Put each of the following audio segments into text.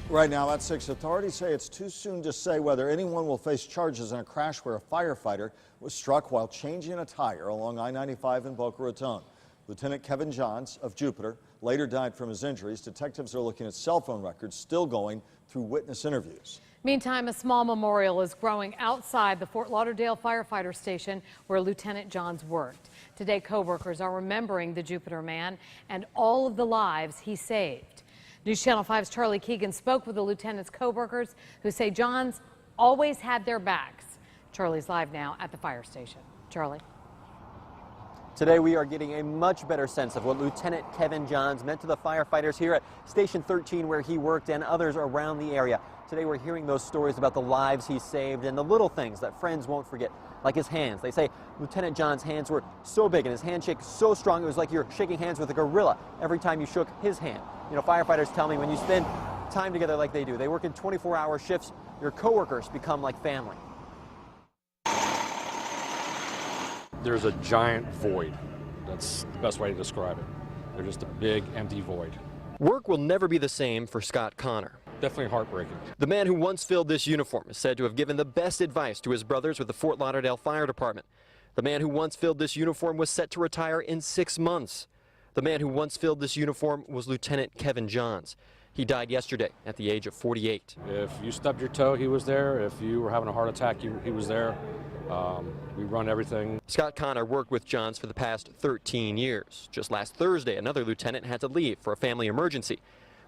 Right now at 6, authorities say it's too soon to say whether anyone will face charges in a crash where a firefighter was struck while changing a tire along I-95 in Boca Raton. Lieutenant Kevin Johns of Jupiter later died from his injuries. Detectives are looking at cell phone records, still going through witness interviews. Meantime, a small memorial is growing outside the Fort Lauderdale firefighter station where Lieutenant Johns worked. Today, co-workers are remembering the Jupiter man and all of the lives he saved. News Channel 5's Charlie Keegan spoke with the lieutenant's co-workers who say Johns always had their backs. Charlie's live now at the fire station. Charlie. Today we are getting a much better sense of what Lieutenant Kevin Johns meant to the firefighters here at Station 13 where he worked and others around the area. Today we're hearing those stories about the lives he saved and the little things that friends won't forget, like his hands. They say Lieutenant Johns' hands were so big and his handshake so strong it was like you're shaking hands with a gorilla every time you shook his hand. You know, firefighters tell me when you spend time together like they do, they work in 24-hour shifts, your coworkers become like family. There's a giant void. That's the best way to describe it. There's just a big, empty void. Work will never be the same for Scott Connor. Definitely heartbreaking. The man who once filled this uniform is said to have given the best advice to his brothers with the Fort Lauderdale Fire Department. The man who once filled this uniform was set to retire in 6 months. The man who once filled this uniform was Lieutenant Kevin Johns. He died yesterday at the age of 48. If you stubbed your toe, he was there. If you were having a heart attack, he was there. We run everything. Scott Connor worked with Johns for the past 13 years. Just last Thursday, another lieutenant had to leave for a family emergency.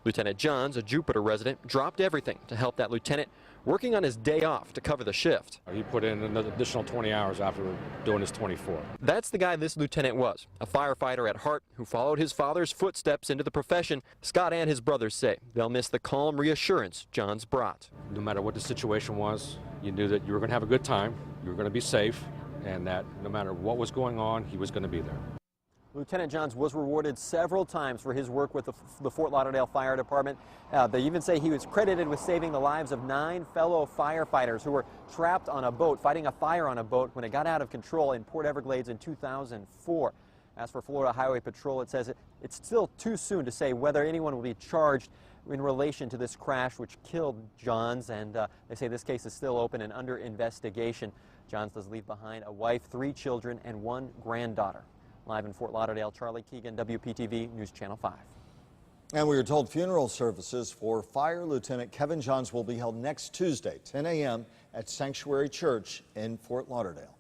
Lieutenant Johns, a Jupiter resident, dropped everything to help that lieutenant, working on his day off to cover the shift. He put in an additional 20 hours after doing his 24. That's the guy this lieutenant was, a firefighter at heart who followed his father's footsteps into the profession. Scott and his brothers say they'll miss the calm reassurance Johns brought. No matter what the situation was, you knew that you were going to have a good time, you were going to be safe, and that no matter what was going on, he was going to be there. Lieutenant Johns was rewarded several times for his work with the Fort Lauderdale Fire Department. They even say he was credited with saving the lives of 9 fellow firefighters who were trapped on a boat, fighting a fire on a boat when it got out of control in Port Everglades in 2004. As for Florida Highway Patrol, it says it's still too soon to say whether anyone will be charged in relation to this crash which killed Johns, and they say this case is still open and under investigation. Johns does leave behind a wife, 3 children, and 1 granddaughter. Live in Fort Lauderdale, Charlie Keegan, WPTV News Channel 5. And we are told funeral services for Fire Lieutenant Kevin Johns will be held next Tuesday, 10 a.m. at Sanctuary Church in Fort Lauderdale.